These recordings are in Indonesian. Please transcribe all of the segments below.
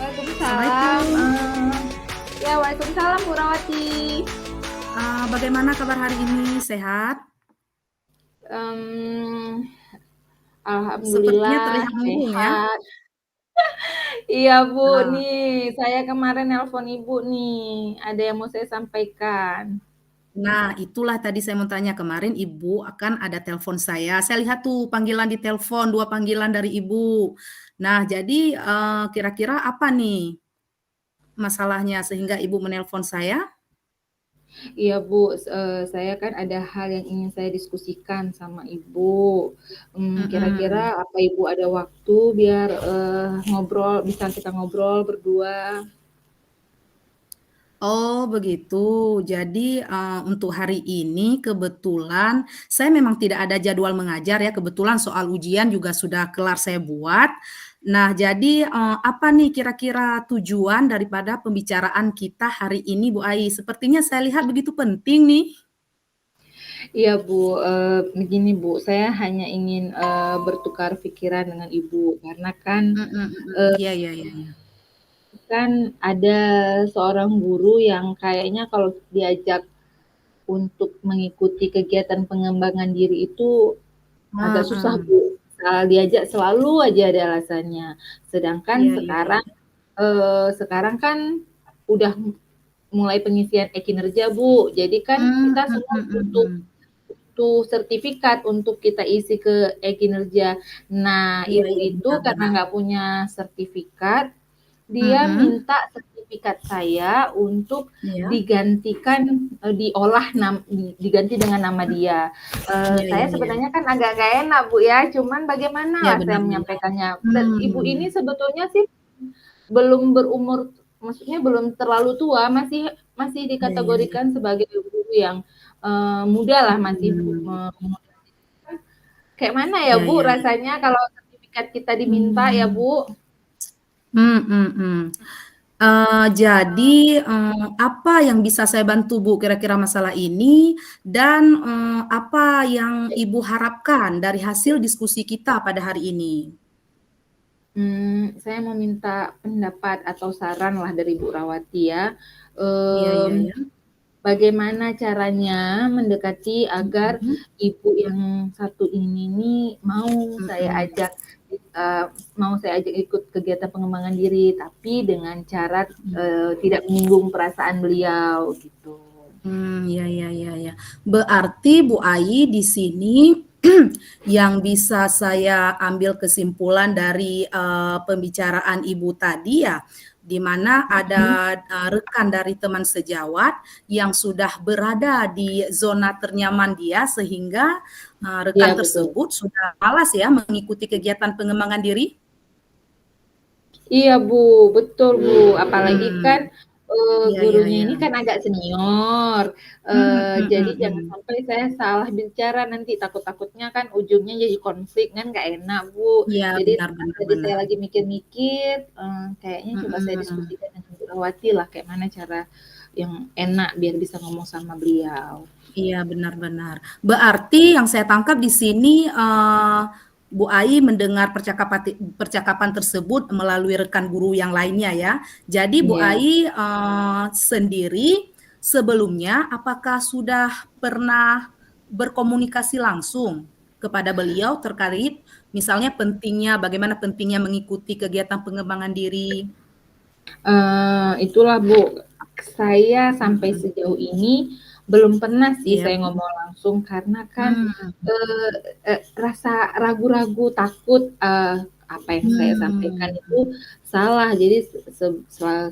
Waalaikumsalam. Assalamualaikum. Ya, waalaikumsalam, Bu Rawati. Bagaimana kabar hari ini? Sehat? Mmm, Sepertinya alhamdulillah terlihat murung ya? sehat. Iya, Bu, Ah, nih saya kemarin nelpon Ibu nih, ada yang mau saya sampaikan. nah, itulah tadi saya mau tanya, kemarin Ibu akan ada telepon saya. Saya lihat tuh panggilan di telepon, 2 panggilan dari Ibu. Nah, jadi, kira-kira apa nih masalahnya sehingga Ibu menelpon saya? Iya, Bu, saya kan ada hal yang ingin saya diskusikan sama Ibu. Kira-kira Mhm. apa Ibu ada waktu biar, ngobrol bisa kita ngobrol berdua? Oh begitu. Jadi, untuk hari ini kebetulan saya memang tidak ada jadwal mengajar ya, kebetulan soal ujian juga sudah kelar saya buat. Nah jadi, apa nih kira-kira tujuan daripada pembicaraan kita hari ini Bu Ai? Sepertinya saya lihat begitu penting nih. Iya Bu, begini Bu, saya hanya ingin, bertukar pikiran dengan Ibu, karena kan, Mhm mhm. eee, Iya iya iya iya. kan ada seorang guru yang kayaknya kalau diajak untuk mengikuti kegiatan pengembangan diri itu agak susah Heeh. Bu, asal diajak selalu aja ada alasannya. Sedangkan Iya iya sekarang, iya. sekarang kan udah mulai pengisian e-kinerja Bu, jadi kan kita Mhm semua butuh mhm. sertifikat untuk kita isi ke e-kinerja. Nah, Iya Ibu iya, itu benar karena benar. nggak punya sertifikat, dia Mhm. minta sertifikat saya untuk Iya. digantikan, diganti dengan nama dia. Iya Saya iya iya. sebenarnya kan agak nggak enak, Bu, ya, cuman Iya, bagaimanallah saya benar benar. menyampaikannya. Dan Ibu ini Mmm. sebetulnya sih belum berumur, maksudnya belum terlalu tua, masih masih Iya iya iya. dikategorikan sebagai guru yang, muda lah, masih Mhm. kayak mana ya, Iya Bu, iya iya. rasanya kalau sertifikat kita diminta ya, Mmm. Bu? Mhm. Jadi, apa yang bisa saya bantu, Bu, kira-kira masalah ini? Dan, apa yang Ibu harapkan dari hasil diskusi kita pada hari ini? Saya mau minta pendapat atau saran lah dari Bu Rawati ya, Iya iya mmm, iya. bagaimana caranya mendekati agar Mhm, ibu yang satu ini nih mhm. eee, mau saya ajak ikut kegiatan pengembangan diri, tapi dengan cara, Mhm. tidak menyinggung perasaan beliau, gitu. Iya iya iya iya. Berarti Bu Ai di sini yang bisa saya ambil kesimpulan dari, pembicaraan Ibu tadi ya, di mana Mhm. ada, rekan dari teman sejawat yang sudah berada di zona ternyaman dia sehingga, rekan Iya, betul. tersebut sudah malas ya mengikuti kegiatan pengembangan diri? Iya, Bu, betul, Bu. Apalagi kan, Mhm. Iya iya gurunya iya. ini kan agak senior, Mhm jadi jangan mhm. sampai saya salah bicara nanti, takut-takutnya kan ujungnya jadi konflik, kan nggak enak, Bu. Iya, Jadi benar benar tadi saya benar. lagi mikir-mikir, kayaknya coba saya Mhm. diskusikan dengan Bu Rawati lah, kayak mana cara yang enak biar bisa ngomong sama beliau. Iya, benar benar. Berarti yang saya tangkap di sini, Bu Ai mendengar percakapan tersebut melalui rekan guru yang lainnya ya. Jadi Bu Iya. Ai, sendiri sebelumnya apakah sudah pernah berkomunikasi langsung kepada beliau terkait misalnya bagaimana pentingnya mengikuti kegiatan pengembangan diri? Itulah Bu, saya sampai Mhm. sejauh ini belum pernah sih Iya. saya ngomong langsung karena kan, Mmm. eee rasa ragu-ragu, takut, apa yang saya sampaikan itu Mmm. salah. Jadi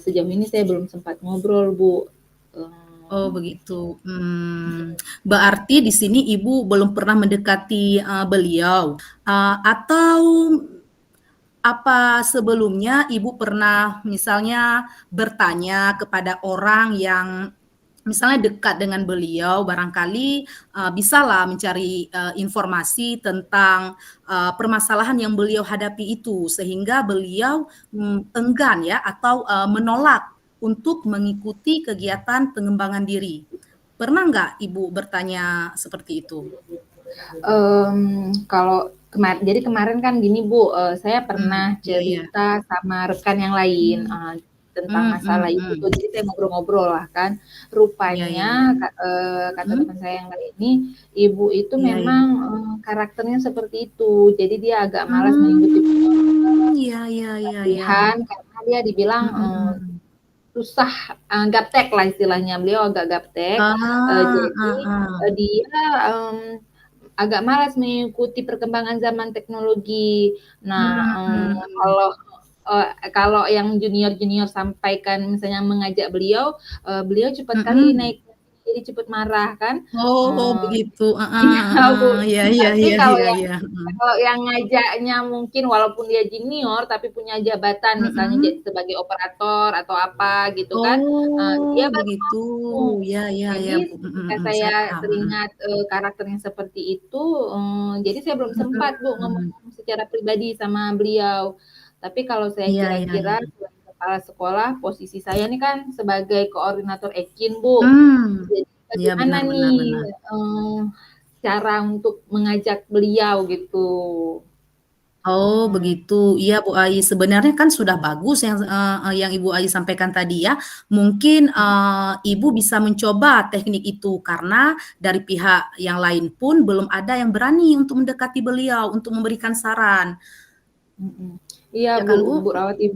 sejauh ini saya belum sempat ngobrol Bu, Oh begitu, berarti di sini Ibu belum pernah mendekati, beliau, atau apa sebelumnya Ibu pernah misalnya bertanya kepada orang yang misalnya dekat dengan beliau barangkali, bisalah mencari, informasi tentang, permasalahan yang beliau hadapi itu sehingga beliau, enggan ya atau, menolak untuk mengikuti kegiatan pengembangan diri. Pernah nggak Ibu bertanya seperti itu? kalau Jadi kemarin kan gini Bu, saya pernah Iya iya. cerita sama rekan yang lain, Mmm. tentang masalah itu tuh, jadi saya ngobrol-ngobrol lah kan. Iya iya iya. Rupanya kata Mhm. teman saya yang lain ini, ibu itu Iya iya. memang, karakternya seperti itu. Jadi dia agak malas mengikuti Iya iya iya iya. pelatihan karena dia dibilang, Mhm. susah, gaptek lah istilahnya, beliau agak gaptek, Ah, jadi, heeh. dia, agak malas mengikuti perkembangan zaman teknologi. Nah, Mmm. kalau yang junior-junior sampaikan misalnya mengajak beliau, beliau cepat kali Mhm. naik, jadi cepat marah kan, Oh eee begitu, heeh iya Bu, heeh, iya iya tapi iya kalau iya yang iya, heeh. kalau yang ngajaknya mungkin walaupun dia junior, tapi punya jabatan misalnya Mhm. jadi sebagai operator atau apa gitu kan, dia Oh baru begitu, mau. ya ya ya Jadi Bu, ketika saya saya paham, teringat, karakternya seperti itu, jadi saya belum sempat Bu ngomong Mhm. secara pribadi sama beliau. Tapi kalau saya Iya iya kira-kira iya. sebagai kepala sekolah, posisi saya ini kan sebagai koordinator Ekin Bu. Mmm, Jadi iya bagaimana benar benar nih, benar. eee, cara untuk mengajak beliau gitu? Oh Mhm. begitu, iya Bu Ai, sebenarnya kan sudah bagus yang Ibu Ai sampaikan tadi ya. Mungkin, Mhm. Ibu bisa mencoba teknik itu karena dari pihak yang lain pun belum ada yang berani untuk mendekati beliau untuk memberikan saran. Mhm. Iya Ya Bu kan Bu? Bu Rawati,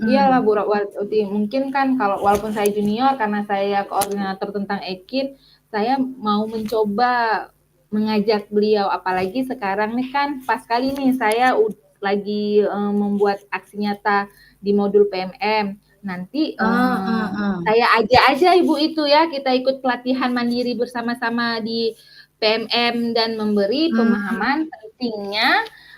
iyalah Mhm. Bu Rawati, mungkin kan kalau walaupun saya junior karena saya koordinator tentang Ekin, saya mau mencoba mengajak beliau, apalagi sekarang nih kan pas kali nih saya lagi, membuat aksi nyata di modul PMM. Nanti, Heeh. saya ajak aja ibu itu ya, kita ikut pelatihan mandiri bersama-sama di PMM dan memberi Mmm. pemahaman pentingnya,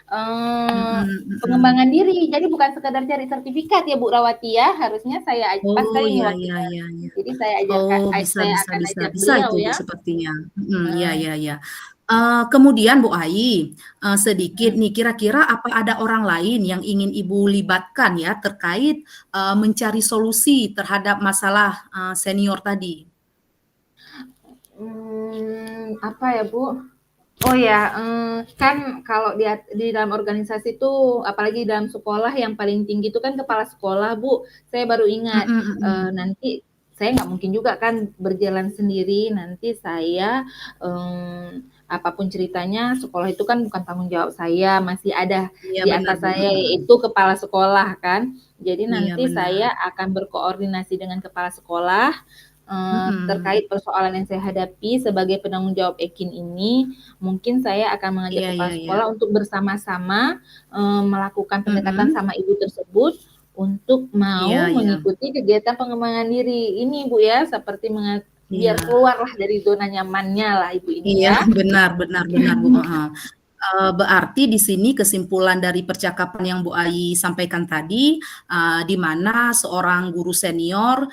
eee, Mhm mhm. pengembangan diri. Jadi bukan sekedar cari sertifikat ya Bu Rawati ya, harusnya pas Oh, kali ini iya iya waktunya. iya iya. Jadi Oh, bisa saya bisa akan bisa ajak bisa beliau itu Bu ya. sepertinya, iya Heeh. iya iya. Kemudian Bu Ai, sedikit Mhm. nih, kira-kira apa ada orang lain yang ingin Ibu libatkan ya terkait, mencari solusi terhadap masalah, senior tadi? Apa ya Bu? Oh ya, kan kalau di dalam organisasi tuh, apalagi dalam sekolah yang paling tinggi itu kan kepala sekolah, Bu. Saya baru ingat, Mhm mhm. nanti saya nggak mungkin juga kan berjalan sendiri, nanti saya, apa ceritanya sekolah itu kan bukan tanggung jawab saya, masih ada Iya di benar atas Bu, saya mhm. yaitu kepala sekolah kan. Jadi Iya nanti benar. saya akan berkoordinasi dengan kepala sekolah, Mhm. terkait persoalan yang saya hadapi sebagai penanggung jawab Ekin ini, mungkin saya akan mengajak Iya kepala iya iya. sekolah untuk bersama-sama, melakukan pendekatan Mhm. sama ibu tersebut untuk Iya mau iya. mengikuti kegiatan pengembangan diri ini Bu ya, seperti biar Iya. keluarlah dari zona nyamannya lah ibu ini Iya, ya. benar benar benar Bu, heeh. Berarti di sini kesimpulan dari percakapan yang Bu Ai sampaikan tadi, di mana seorang guru senior,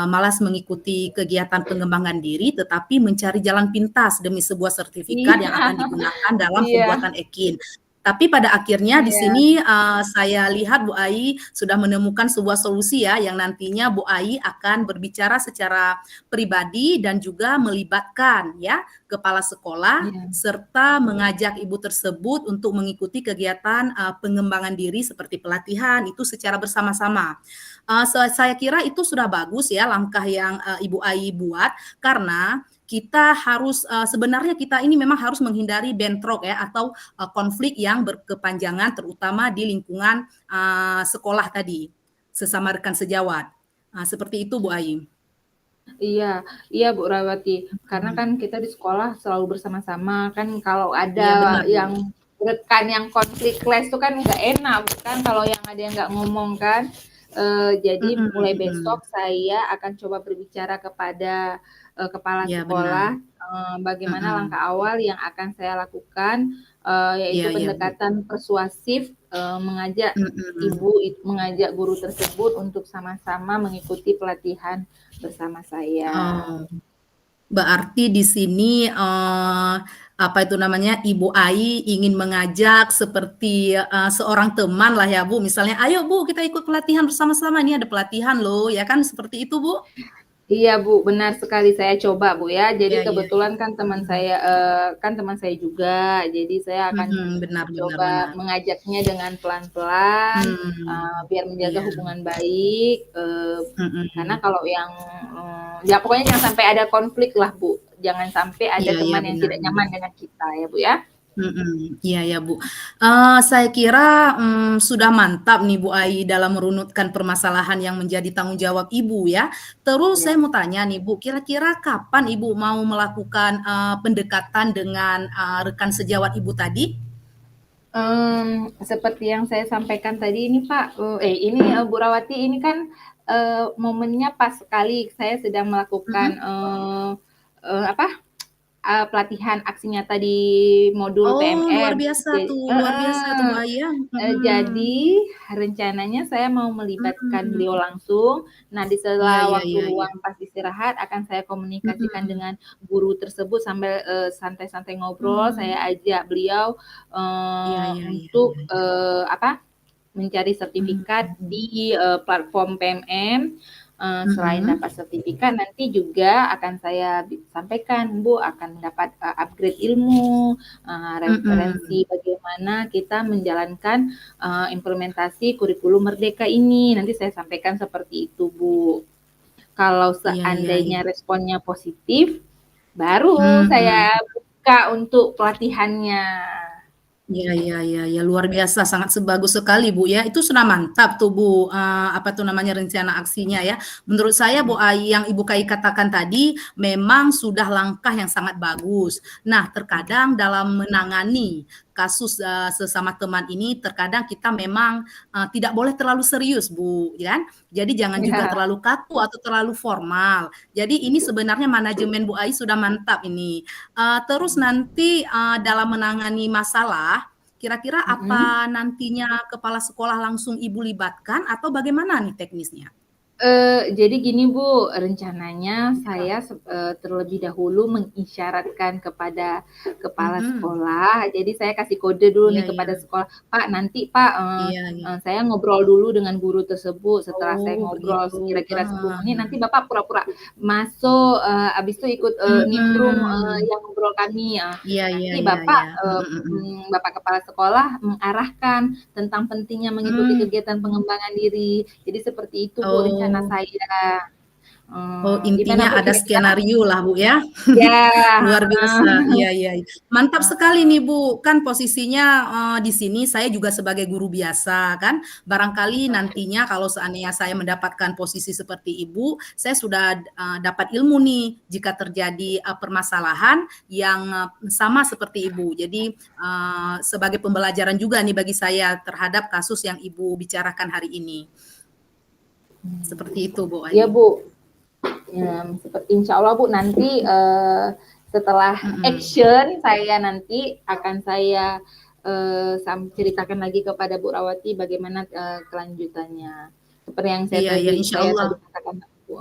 malas mengikuti kegiatan pengembangan diri, tetapi mencari jalan pintas demi sebuah sertifikat yang Iya, akan digunakan dalam iya, pembuatan Ekin. Tapi pada akhirnya di iya, sini, saya lihat Bu Ai sudah menemukan sebuah solusi ya, yang nantinya Bu Ai akan berbicara secara pribadi dan juga melibatkan ya, kepala sekolah iya, serta mengajak ibu tersebut untuk mengikuti kegiatan, pengembangan diri seperti pelatihan itu secara bersama-sama. Saya kira itu sudah bagus ya langkah yang, Ibu Ai buat karena kita harus, sebenarnya kita ini memang harus menghindari bentrok ya atau, konflik yang berkepanjangan terutama di lingkungan, sekolah tadi, sesama rekan sejawat. Seperti itu Bu Ai. iya, iya Bu Rawati, karena Mhm. kan kita di sekolah selalu bersama-sama, kan kalau ada Iya benar Bu. yang rekan yang konflik clash tuh kan nggak enak kan kalau yang ada yang nggak ngomong kan. Jadi Mhm mulai besok mhm. saya akan coba berbicara kepada, kepala Iya benar. sekolah, bagaimana Mhm. langkah awal yang akan saya lakukan, yaitu Iya iya, Bu. pendekatan persuasif, Mhm. mengajak guru tersebut untuk sama-sama mengikuti pelatihan bersama saya. Oh, berarti di sini, apa itu namanya, Ibu Ai ingin mengajak seperti, seorang teman lah ya, Bu, misalnya, "Ayo Bu, kita ikut pelatihan bersama-sama, ini ada pelatihan loh," ya kan seperti itu, Bu? Iya Bu, benar sekali saya coba Bu ya. Iya Jadi iya kebetulan kan teman mhm, saya kan teman saya juga. Jadi saya akan benar benar mencoba benar. mengajaknya dengan pelan-pelan biar menjaga Iya, hubungan baik. Karena mhm. kalau yang ya pokoknya jangan sampai ada konflik lah Bu. Jangan sampai ada Iya iya, teman yang benar tidak benar. nyaman dengan kita ya Bu ya. Iya ya, Bu. Saya kira, sudah mantap nih Bu Ai dalam merunutkan permasalahan yang menjadi tanggung jawab Ibu ya. Terus saya Ya. mau tanya nih Bu, kira-kira kapan Ibu mau melakukan, pendekatan dengan, rekan sejawat Ibu tadi? Seperti yang saya sampaikan tadi ini Pak, Bu Rawati ini kan momennya pas sekali saya sedang melakukan Mhm. apa pelatihan aksi nyata di modul Oh, PMM. luar biasa tuh Bu Ai ya, Jadi rencananya saya mau melibatkan beliau mhm. langsung. Nah, di Iya sela iya waktu iya iya. luang pas istirahat akan saya komunikasikan Mhm. dengan guru tersebut sambil santai-santai ngobrol. Mmm. Saya ajak beliau Iya iya iya untuk iya. mencari sertifikat Mmm. di platform PMM. Selain Mhm. dapat sertifikat, nanti juga akan saya sampaikan, Bu, akan mendapat upgrade ilmu, Mhm. referensi bagaimana kita menjalankan implementasi kurikulum Merdeka ini. Nanti saya sampaikan seperti itu, Bu. Kalau Iya iya iya. seandainya responnya positif, baru Mhm. saya buka untuk pelatihannya. Iya iya iya iya, luar biasa, sangat bagus sekali, Bu, ya. Itu sudah mantap tuh, Bu, apa tuh namanya, rencana aksinya ya. Menurut saya, Bu Mhm. Ai, yang Ibu katakan tadi memang sudah langkah yang sangat bagus. Nah, terkadang dalam menangani kasus, sesama teman ini, terkadang kita memang, tidak boleh terlalu serius, Bu, ya kan. Jadi jangan juga Ya. terlalu kaku atau terlalu formal. Jadi ini sebenarnya manajemen Bu Ai sudah mantap ini. Terus nanti, dalam menangani masalah, kira-kira Mhm. apa nantinya kepala sekolah langsung Ibu libatkan atau bagaimana nih teknisnya? Jadi gini Bu, rencananya Iya. saya terlebih dahulu mengisyaratkan kepada kepala Mhm. sekolah, jadi saya kasih kode dulu Iya nih iya. kepada sekolah, "Pak, nanti Pak, Iya iya. saya ngobrol dulu dengan guru tersebut, setelah saya Oh, ngobrol begitu. kira-kira 10 menit, nanti Heeh. Bapak pura-pura masuk, habis itu ikut, nimbrung, Mhm. yang ngobrol kami, Iya iya nanti iya iya. Bapak, Bapak kepala sekolah mengarahkan tentang pentingnya mengikuti Mmm. kegiatan pengembangan diri." Jadi seperti itu Bu rencana Oh. saya. Oh, Gimana intinya Bu ada kira-kira? skenario lah, Bu, ya. Ya, Luar biasa, heeh, iya iya. Mantap sekali heeh, nih, Bu, kan posisinya, di sini saya juga sebagai guru biasa kan, barangkali nantinya kalau seandainya saya mendapatkan posisi seperti Ibu, saya sudah, dapat ilmu nih jika terjadi, permasalahan yang, sama seperti Ibu. Jadi, sebagai pembelajaran juga nih bagi saya terhadap kasus yang Ibu bicarakan hari ini. Seperti itu, Bu iya Ai. Bu, insya Allah Bu nanti setelah Mhm. action saya nanti akan saya ceritakan lagi kepada Bu Rawati bagaimana kelanjutannya. Seperti yang Iya iya, saya insyaallah. tadi katakan Bu.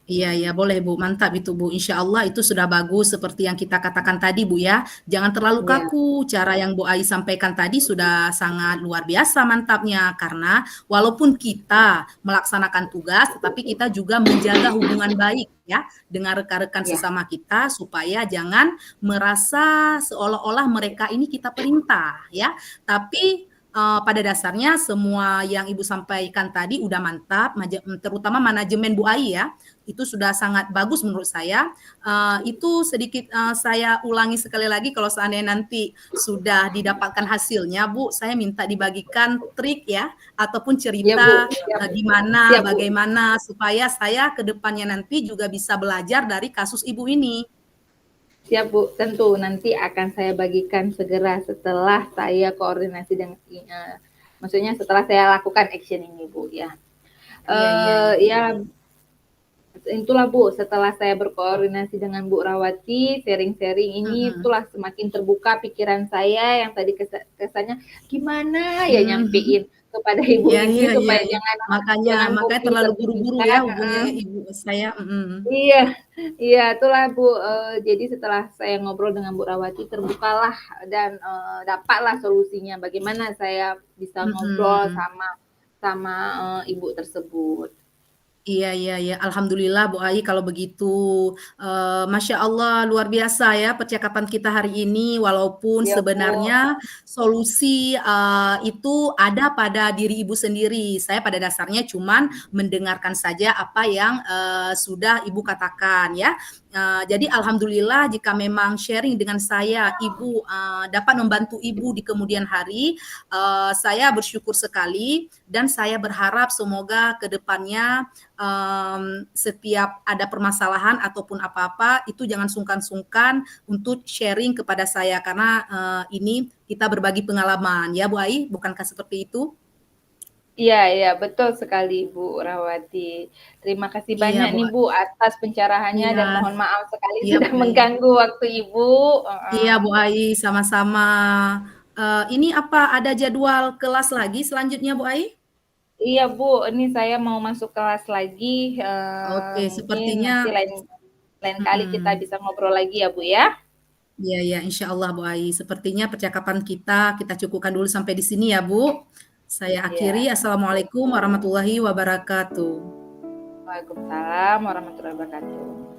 Iya iya, boleh Bu, mantap itu Bu, insya Allah itu sudah bagus seperti yang kita katakan tadi Bu ya, jangan terlalu Ya, kaku, cara yang Bu Ai sampaikan tadi sudah sangat luar biasa mantapnya, karena walaupun kita melaksanakan tugas, tetapi kita juga menjaga hubungan baik ya, dengan rekan-rekan ya, sesama kita, supaya jangan merasa seolah-olah mereka ini kita perintah ya, tapi pada dasarnya semua yang Ibu sampaikan tadi udah mantap, terutama manajemen Bu Ai ya, itu sudah sangat bagus menurut saya. Itu sedikit saya ulangi sekali lagi kalau seandainya nanti sudah didapatkan hasilnya, Bu, saya minta dibagikan trik ya ataupun ya Bu, cerita siap, di mana, siap Bu. bagaimana supaya saya ke depannya nanti juga bisa belajar dari kasus Ibu ini. Siap Bu, tentu nanti akan saya bagikan segera setelah saya koordinasi dengan maksudnya setelah saya lakukan action ini Bu ya. Iya iya iya. Ya itulah Bu, setelah saya berkoordinasi dengan Bu Rawati, sharing-sharing ini Mhm. itulah semakin terbuka pikiran saya yang tadi kesannya gimana ya Mmm. nyampein kepada ibu Iya ini iya iya supaya iya. jangan Makanya jangan makanya kopi terlalu buru-buru ya sertifikat, hubungi heeh. ibu saya, Iya, iya itulah Bu, jadi setelah saya ngobrol dengan Bu Rawati terbukalah dan, dapatlah solusinya bagaimana saya bisa ngobrol mhm. sama sama, ibu tersebut. Iya iya iya, alhamdulillah Bu Ai kalau begitu. Masya Allah luar biasa ya percakapan kita hari ini walaupun Iya, Bu. sebenarnya solusi, itu ada pada diri Ibu sendiri. Saya pada dasarnya cuman mendengarkan saja apa yang, sudah Ibu katakan ya. Jadi alhamdulillah jika memang sharing dengan saya Ibu, dapat membantu Ibu di kemudian hari, saya bersyukur sekali dan saya berharap semoga ke depannya setiap ada permasalahan ataupun apa-apa itu jangan sungkan-sungkan untuk sharing kepada saya karena ini kita berbagi pengalaman ya Bu Ai, bukankah seperti itu? Iya, iya, betul sekali Bu Rahwati. Terima kasih Iya banyak Bu, nih Bu atas pencerahannya iya, dan mohon maaf sekali iya sudah Bu Ai. mengganggu waktu Ibu. Iya Heeh. Bu Ai, sama-sama. Ini apa ada jadwal kelas lagi selanjutnya Bu Ai? Iya Bu, ini saya mau masuk kelas lagi. Oke, Mungkin sepertinya nanti lain lain kali kita mhm. bisa ngobrol lagi ya Bu ya. Iya iya, insya Allah Bu Ai. Sepertinya percakapan kita cukupkan dulu sampai di sini ya Bu. Saya akhiri. Iya. Assalamualaikum warahmatullahi wabarakatuh. Waalaikumsalam warahmatullahi wabarakatuh.